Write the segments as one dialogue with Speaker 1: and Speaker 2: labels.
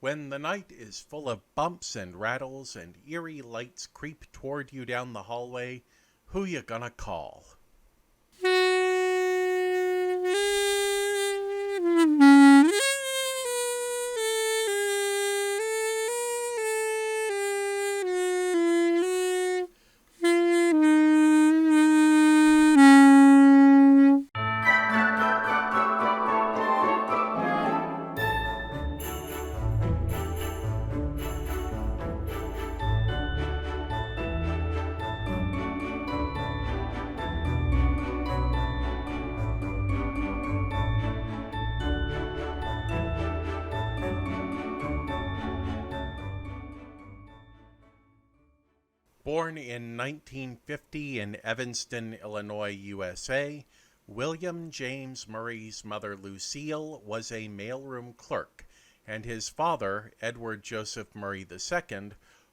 Speaker 1: When the night is full of bumps and rattles and eerie lights creep toward you down the hallway, who you gonna call? Born in 1950 in Evanston, Illinois, USA, William James Murray's mother Lucille was a mailroom clerk, and his father, Edward Joseph Murray II,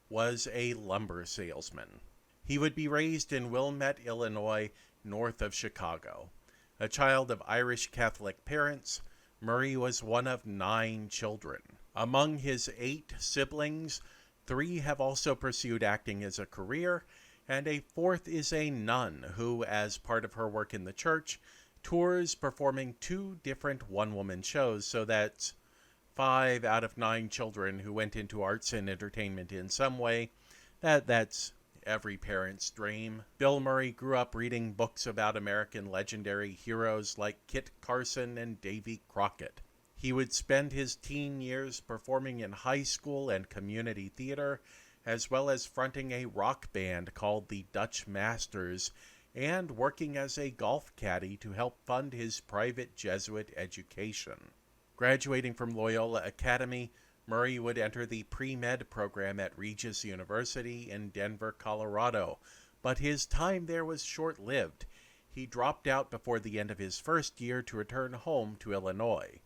Speaker 1: was a lumber salesman. He would be raised in Wilmette, Illinois, north of Chicago. A child of Irish Catholic parents, Murray was one of 9 children. Among his 8 siblings, 3 have also pursued acting as a career, and a 4th is a nun who, as part of her work in the church, tours performing 2 different one-woman shows, so that's 5 out of 9 children who went into arts and entertainment in some way. That's every parent's dream. Bill Murray grew up reading books about American legendary heroes like Kit Carson and Davy Crockett. He would spend his teen years performing in high school and community theater, as well as fronting a rock band called the Dutch Masters, and working as a golf caddy to help fund his private Jesuit education. Graduating from Loyola Academy, Murray would enter the pre-med program at Regis University in Denver, Colorado, but his time there was short-lived. He dropped out before the end of his first year to return home to Illinois.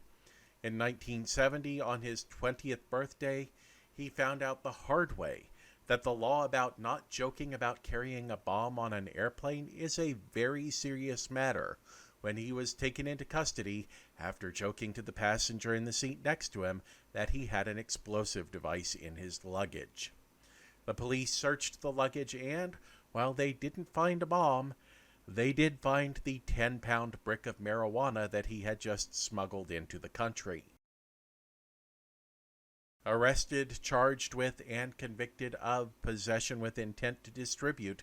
Speaker 1: In 1970, on his 20th birthday, he found out the hard way that the law about not joking about carrying a bomb on an airplane is a very serious matter when he was taken into custody after joking to the passenger in the seat next to him that he had an explosive device in his luggage. The police searched the luggage and, while they didn't find a bomb, they did find the 10-pound brick of marijuana that he had just smuggled into the country. Arrested, charged with, and convicted of possession with intent to distribute,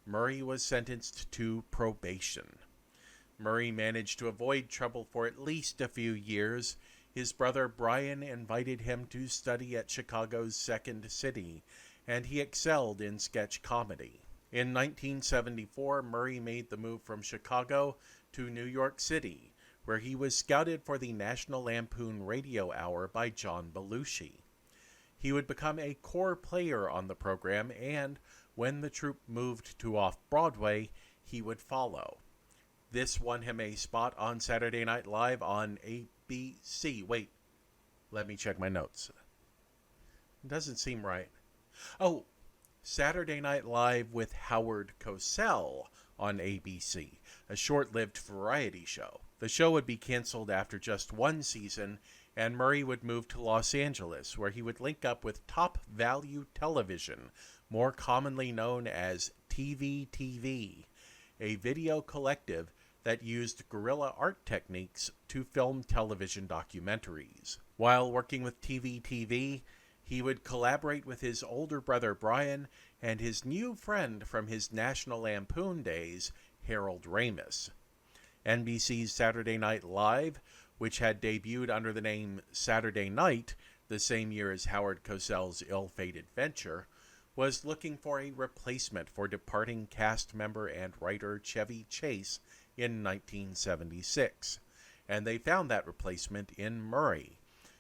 Speaker 1: Murray was sentenced to probation. Murray managed to avoid trouble for at least a few years. His brother Brian invited him to study at Chicago's Second City, and he excelled in sketch comedy. In 1974, Murray made the move from Chicago to New York City, where he was scouted for the National Lampoon Radio Hour by John Belushi. He would become a core player on the program, and when the troupe moved to off-Broadway, he would follow. This won him a spot on Saturday Night Live on ABC. Wait, let me check my notes. It doesn't seem right. Oh, Saturday Night Live with Howard Cosell on ABC, a short-lived variety show. The show would be canceled after just 1 season, and Murray would move to Los Angeles, where he would link up with Top Value Television, more commonly known as TV, a video collective that used guerrilla art techniques to film television documentaries. While working with TV, he would collaborate with his older brother Brian and his new friend from his National Lampoon days, Harold Ramis. NBC's Saturday Night Live, which had debuted under the name Saturday Night the same year as Howard Cosell's ill-fated venture, was looking for a replacement for departing cast member and writer Chevy Chase in 1976, and they found that replacement in Murray,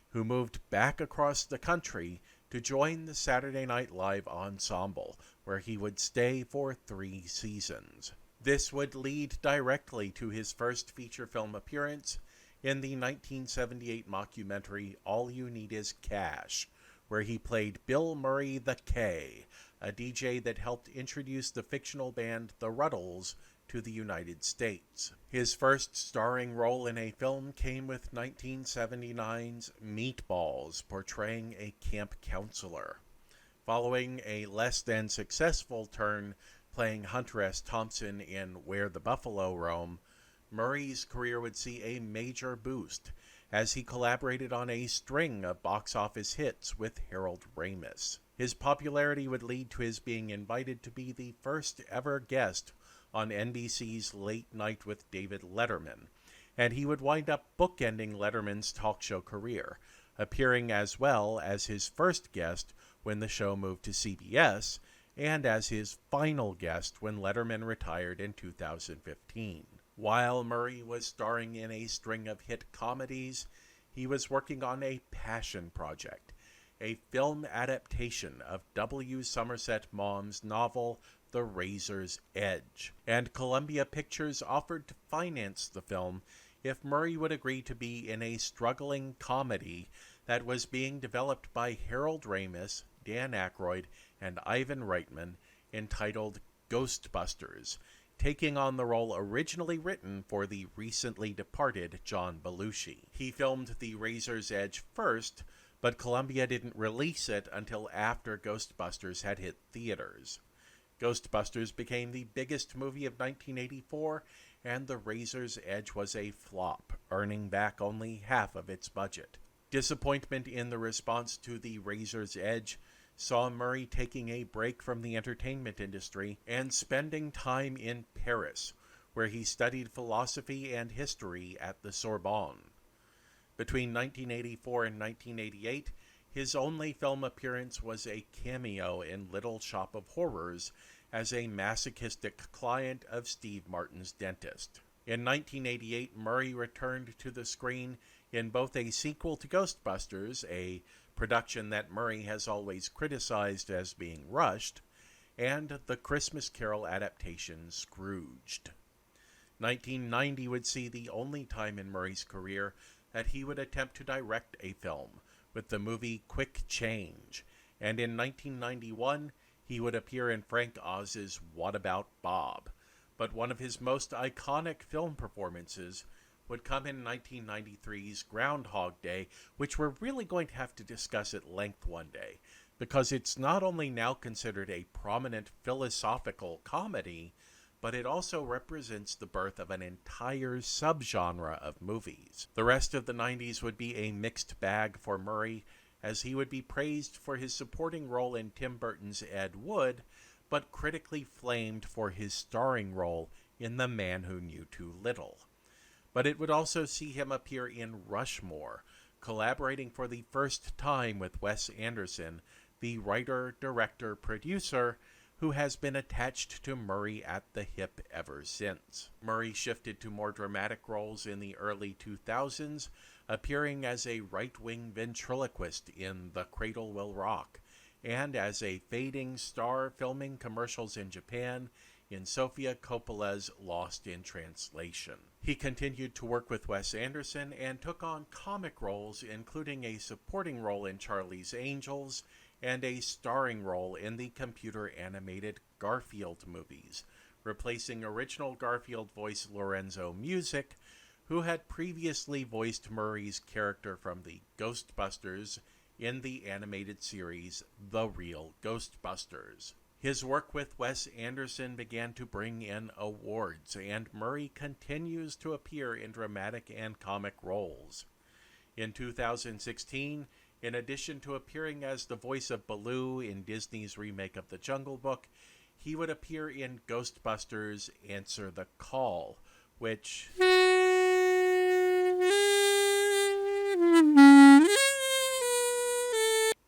Speaker 1: who moved back across the country to join the Saturday Night Live ensemble, where he would stay for 3 seasons. This would lead directly to his first feature film appearance in the 1978 mockumentary All You Need Is Cash, where he played Bill Murray the K, a DJ that helped introduce the fictional band The Ruddles to the United States. His first starring role in a film came with 1979's Meatballs, portraying a camp counselor. Following a less than successful turn playing Hunter S. Thompson in Where the Buffalo Roam, Murray's career would see a major boost as he collaborated on a string of box office hits with Harold Ramis. His popularity would lead to his being invited to be the first ever guest on NBC's Late Night with David Letterman, and he would wind up bookending Letterman's talk show career, appearing as well as his first guest when the show moved to CBS, and as his final guest when Letterman retired in 2015. While Murray was starring in a string of hit comedies, he was working on a passion project, a film adaptation of W. Somerset Maugham's novel The Razor's Edge, and Columbia Pictures offered to finance the film if Murray would agree to be in a struggling comedy that was being developed by Harold Ramis, Dan Aykroyd, and Ivan Reitman, entitled Ghostbusters, taking on the role originally written for the recently departed John Belushi. He filmed The Razor's Edge first, but Columbia didn't release it until after Ghostbusters had hit theaters. Ghostbusters became the biggest movie of 1984, and The Razor's Edge was a flop, earning back only half of its budget. Disappointment in the response to The Razor's Edge saw Murray taking a break from the entertainment industry and spending time in Paris, where he studied philosophy and history at the Sorbonne. Between 1984 and 1988, his only film appearance was a cameo in Little Shop of Horrors as a masochistic client of Steve Martin's dentist. In 1988, Murray returned to the screen in both a sequel to Ghostbusters, a production that Murray has always criticized as being rushed, and the Christmas Carol adaptation Scrooged. 1990 would see the only time in Murray's career that he would attempt to direct a film, with the movie Quick Change, and in 1991 he would appear in Frank Oz's What About Bob, but one of his most iconic film performances would come in 1993's Groundhog Day, which we're really going to have to discuss at length one day, because it's not only now considered a prominent philosophical comedy, but it also represents the birth of an entire subgenre of movies. The rest of the 90s would be a mixed bag for Murray, as he would be praised for his supporting role in Tim Burton's Ed Wood, but critically flamed for his starring role in The Man Who Knew Too Little. But it would also see him appear in Rushmore, collaborating for the first time with Wes Anderson, the writer, director, producer, who has been attached to Murray at the hip ever since. Murray shifted to more dramatic roles in the early 2000s, appearing as a right-wing ventriloquist in The Cradle Will Rock, and as a fading star filming commercials in Japan in Sofia Coppola's Lost in Translation. He continued to work with Wes Anderson and took on comic roles, including a supporting role in Charlie's Angels and a starring role in the computer-animated Garfield movies, replacing original Garfield voice Lorenzo Music, who had previously voiced Murray's character from the Ghostbusters in the animated series The Real Ghostbusters. His work with Wes Anderson began to bring in awards, and Murray continues to appear in dramatic and comic roles. In 2016, in addition to appearing as the voice of Baloo in Disney's remake of The Jungle Book, he would appear in Ghostbusters Answer the Call, which...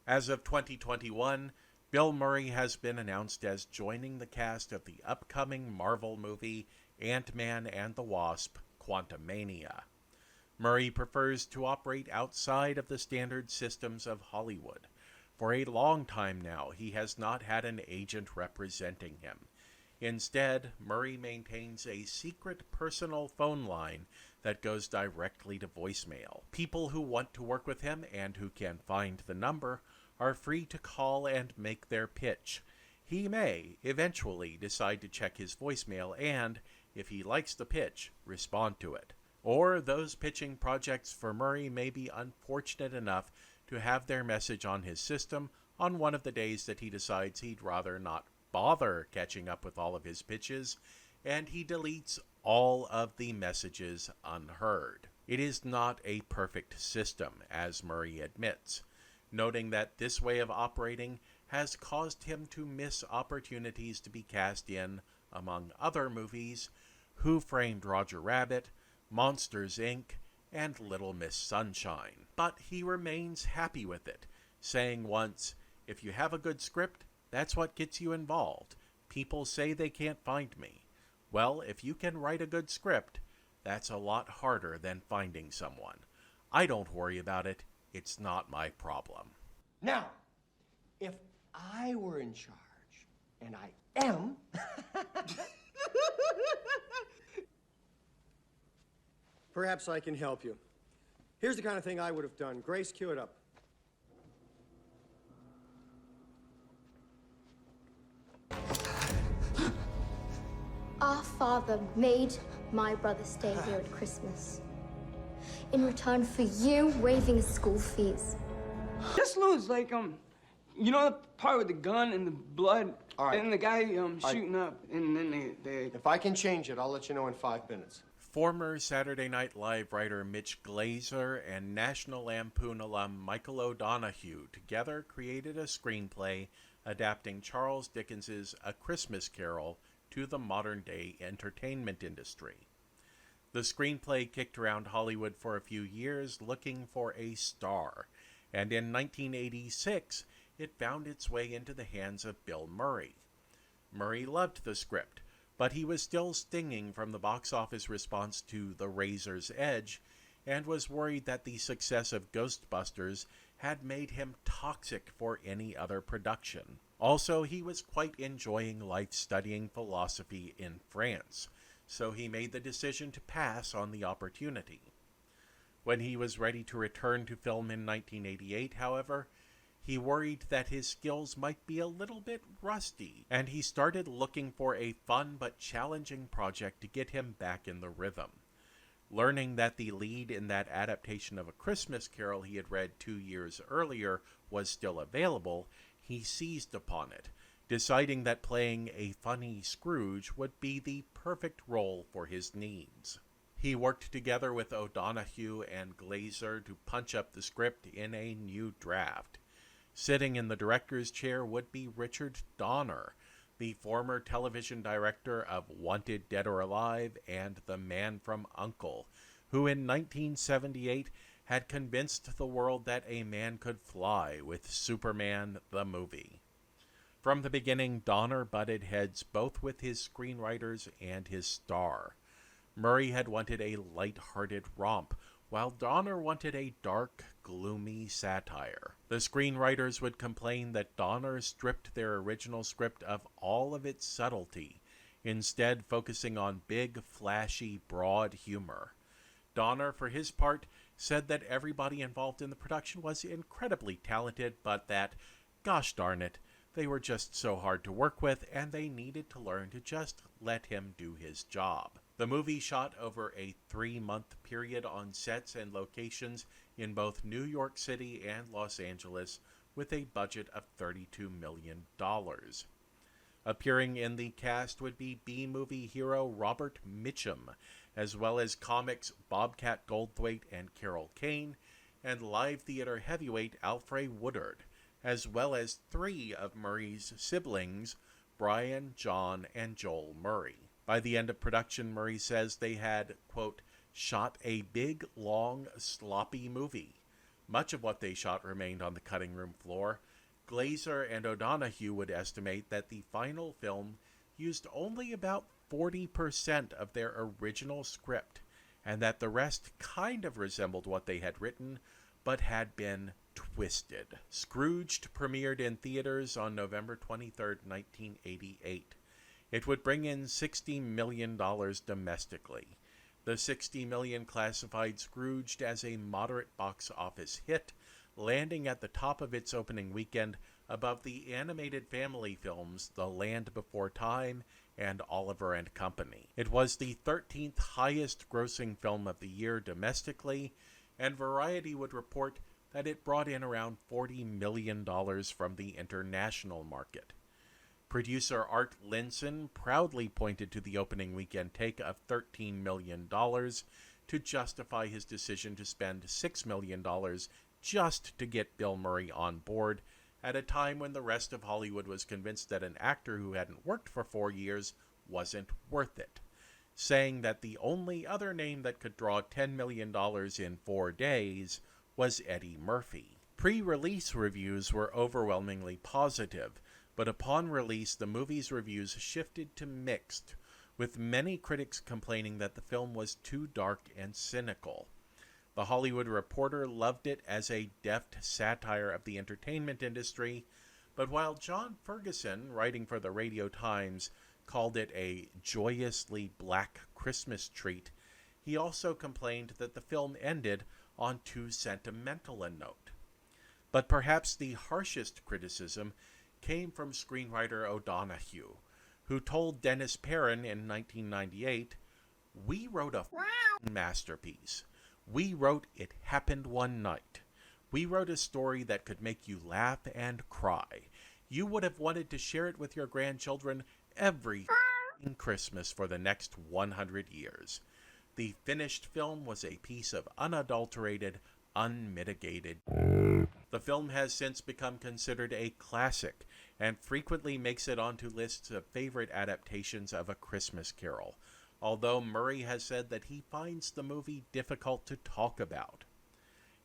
Speaker 1: As of 2021, Bill Murray has been announced as joining the cast of the upcoming Marvel movie Ant-Man and the Wasp: Quantumania. Murray prefers to operate outside of the standard systems of Hollywood. For a long time now, he has not had an agent representing him. Instead, Murray maintains a secret personal phone line that goes directly to voicemail. People who want to work with him and who can find the number are free to call and make their pitch. He may eventually decide to check his voicemail and, If he likes the pitch, respond to it. Or those pitching projects for Murray may be unfortunate enough to have their message on his system on one of the days that he decides he'd rather not bother catching up with all of his pitches, and he deletes all of the messages unheard. It is not a perfect system, as Murray admits, noting that this way of operating has caused him to miss opportunities to be cast in, among other movies, Who Framed Roger Rabbit, Monsters, Inc., and Little Miss Sunshine. But he remains happy with it, saying once, "If you have a good script, that's what gets you involved. People say they can't find me. Well, if you can write a good script, that's a lot harder than finding someone. I don't worry about it. It's not my problem."
Speaker 2: Now, if I were in charge, and I am, perhaps I can help you. Here's the kind of thing I would have done. Grace, cue it up.
Speaker 3: Our father made my brother stay here at Christmas in return for you waiving his school fees.
Speaker 4: Just lose, like, you know the part with the gun and the blood?
Speaker 2: All right.
Speaker 4: And the guy, shooting up, and then they...
Speaker 2: If I can change it, I'll let you know in 5 minutes.
Speaker 1: Former Saturday Night Live writer Mitch Glazer and National Lampoon alum Michael O'Donoghue together created a screenplay adapting Charles Dickens's A Christmas Carol to the modern-day entertainment industry. The screenplay kicked around Hollywood for a few years looking for a star, and in 1986, it found its way into the hands of Bill Murray. Murray loved the script, but he was still stinging from the box office response to The Razor's Edge, and was worried that the success of Ghostbusters had made him toxic for any other production. Also, he was quite enjoying life studying philosophy in France, so he made the decision to pass on the opportunity. When he was ready to return to film in 1988, however, he worried that his skills might be a little bit rusty, and he started looking for a fun but challenging project to get him back in the rhythm. Learning that the lead in that adaptation of A Christmas Carol he had read 2 years earlier was still available, he seized upon it, deciding that playing a funny Scrooge would be the perfect role for his needs. He worked together with O'Donoghue and Glazer to punch up the script in a new draft. Sitting in the director's chair would be Richard Donner, the former television director of Wanted Dead or Alive and The Man from U.N.C.L.E., who in 1978 had convinced the world that a man could fly with Superman the movie. From the beginning, Donner butted heads both with his screenwriters and his star. Murray had wanted a light-hearted romp, while Donner wanted a dark, gloomy satire. The screenwriters would complain that Donner stripped their original script of all of its subtlety, instead focusing on big, flashy, broad humor. Donner, for his part, said that everybody involved in the production was incredibly talented, but that, gosh darn it, they were just so hard to work with, and they needed to learn to just let him do his job. The movie shot over a 3-month period on sets and locations in both New York City and Los Angeles, with a budget of $32 million. Appearing in the cast would be B-movie hero Robert Mitchum, as well as comics Bobcat Goldthwait and Carol Kane, and live theater heavyweight Alfred Woodard, as well as 3 of Murray's siblings, Brian, John, and Joel Murray. By the end of production, Murray says they had, quote, shot a big, long, sloppy movie. Much of what they shot remained on the cutting room floor. Glazer and O'Donoghue would estimate that the final film used only about 40% of their original script, and that the rest kind of resembled what they had written, but had been twisted. Scrooged premiered in theaters on November 23, 1988. It would bring in $60 million domestically. The $60 million classified Scrooged as a moderate box office hit, landing at the top of its opening weekend above the animated family films The Land Before Time and Oliver and Company. It was the 13th highest grossing film of the year domestically, and Variety would report that it brought in around $40 million from the international market. Producer Art Linson proudly pointed to the opening weekend take of $13 million to justify his decision to spend $6 million just to get Bill Murray on board at a time when the rest of Hollywood was convinced that an actor who hadn't worked for 4 years wasn't worth it, saying that the only other name that could draw $10 million in 4 days was Eddie Murphy. Pre-release reviews were overwhelmingly positive, but upon release the movie's reviews shifted to mixed, with many critics complaining that the film was too dark and cynical. The Hollywood Reporter loved it as a deft satire of the entertainment industry, but while John Ferguson, writing for the Radio Times, called it a joyously black Christmas treat, he also complained that the film ended on too sentimental a note. But perhaps the harshest criticism came from screenwriter O'Donoghue, who told Dennis Perrin in 1998, "We wrote a masterpiece. We wrote It Happened One Night. We wrote a story that could make you laugh and cry. You would have wanted to share it with your grandchildren every Christmas for the next 100 years. The finished film was a piece of unadulterated, unmitigated." The film has since become considered a classic and frequently makes it onto lists of favorite adaptations of A Christmas Carol, although Murray has said that he finds the movie difficult to talk about.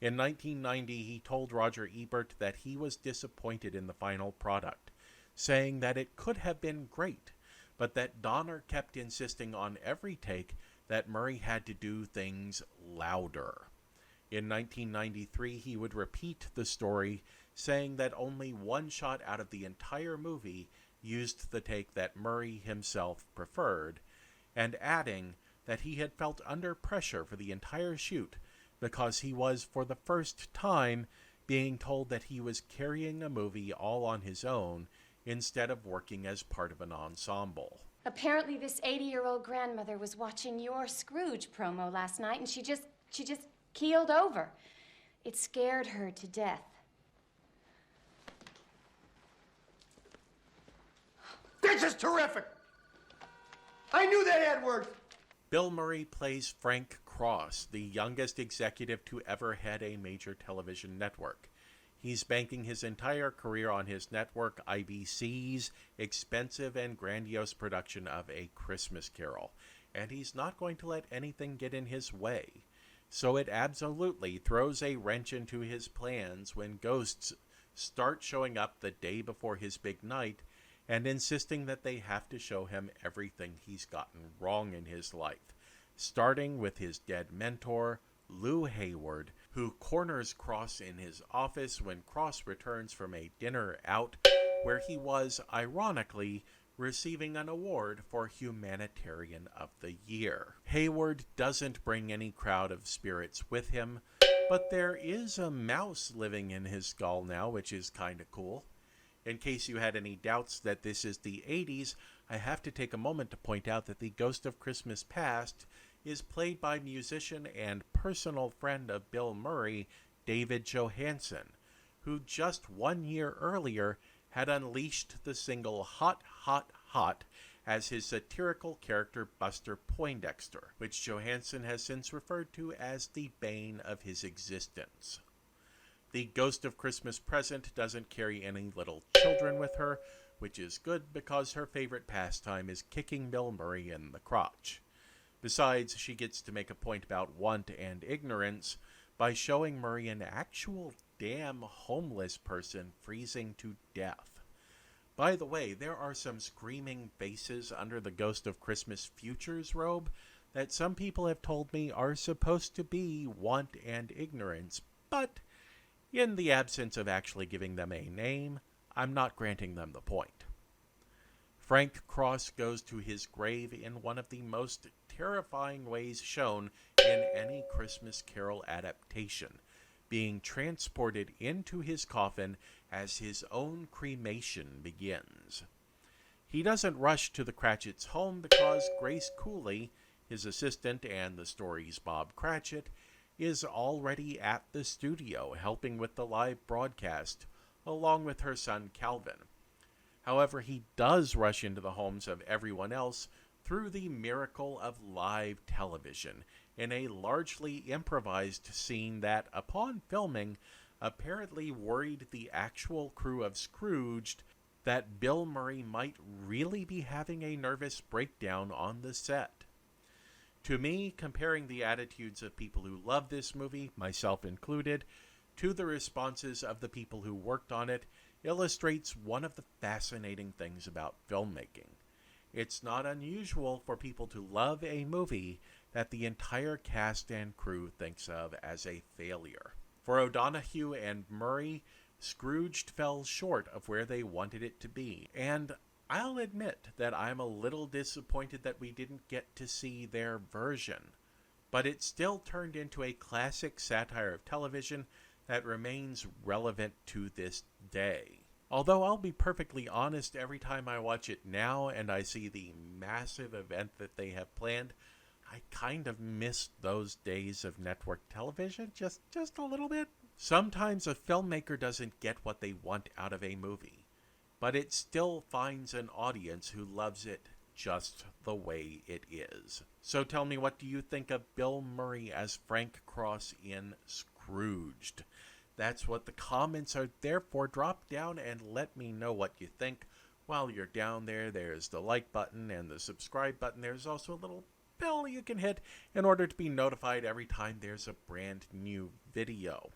Speaker 1: In 1990, he told Roger Ebert that he was disappointed in the final product, saying that it could have been great, but that Donner kept insisting on every take that Murray had to do things louder. In 1993, he would repeat the story, saying that only one shot out of the entire movie used the take that Murray himself preferred, and adding that he had felt under pressure for the entire shoot because he was, for the first time, being told that he was carrying a movie all on his own instead of working as part of an ensemble.
Speaker 5: Apparently this 80-year-old grandmother was watching your Scrooge promo last night and she just keeled over. It scared her to death.
Speaker 2: This is terrific! I knew that had worked!
Speaker 1: Bill Murray plays Frank Cross, the youngest executive to ever head a major television network. He's banking his entire career on his network IBC's expensive and grandiose production of A Christmas Carol, and he's not going to let anything get in his way. So it absolutely throws a wrench into his plans when ghosts start showing up the day before his big night and insisting that they have to show him everything he's gotten wrong in his life, starting with his dead mentor, Lou Hayward, who corners Cross in his office when Cross returns from a dinner out where he was, ironically, receiving an award for Humanitarian of the Year. Hayward doesn't bring any crowd of spirits with him, but there is a mouse living in his skull now, which is kinda cool. In case you had any doubts that this is the 80s, I have to take a moment to point out that the Ghost of Christmas Past is played by musician and personal friend of Bill Murray, David Johansen, who just 1 year earlier had unleashed the single Hot, Hot, Hot as his satirical character Buster Poindexter, which Johansen has since referred to as the bane of his existence. The Ghost of Christmas Present doesn't carry any little children with her, which is good because her favorite pastime is kicking Bill Murray in the crotch. Besides, she gets to make a point about want and ignorance by showing Murray an actual damn homeless person freezing to death. By the way, there are some screaming faces under the Ghost of Christmas Futures robe that some people have told me are supposed to be want and ignorance, but in the absence of actually giving them a name, I'm not granting them the point. Frank Cross goes to his grave in one of the most terrifying ways shown in any Christmas Carol adaptation, being transported into his coffin as his own cremation begins. He doesn't rush to the Cratchit's home because Grace Cooley, his assistant and the story's Bob Cratchit, is already at the studio helping with the live broadcast, along with her son Calvin. However, he does rush into the homes of everyone else through the miracle of live television in a largely improvised scene that, upon filming, apparently worried the actual crew of Scrooged that Bill Murray might really be having a nervous breakdown on the set. To me, comparing the attitudes of people who love this movie, myself included, to the responses of the people who worked on it illustrates one of the fascinating things about filmmaking. It's not unusual for people to love a movie that the entire cast and crew thinks of as a failure. For O'Donoghue and Murray, Scrooged fell short of where they wanted it to be, and I'll admit that I'm a little disappointed that we didn't get to see their version, but it still turned into a classic satire of television that remains relevant to this day. Although I'll be perfectly honest, every time I watch it now and I see the massive event that they have planned, I kind of miss those days of network television just a little bit. Sometimes a filmmaker doesn't get what they want out of a movie, but it still finds an audience who loves it just the way it is. So tell me, what do you think of Bill Murray as Frank Cross in Scrooged? That's what the comments are there for. Drop down and let me know what you think. While you're down there, there's the like button and the subscribe button. There's also a little bell you can hit in order to be notified every time there's a brand new video.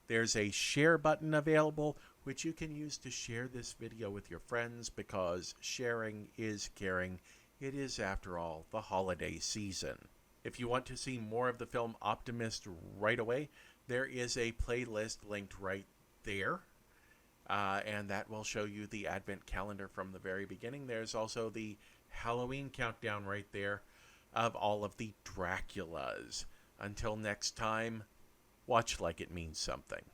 Speaker 1: There's a share button available, which you can use to share this video with your friends, because sharing is caring. It is, after all, the holiday season. If you want to see more of the film Optimist right away, there is a playlist linked right there, and that will show you the Advent calendar from the very beginning. There's also the Halloween countdown right there of all of the Draculas. Until next time, watch like it means something.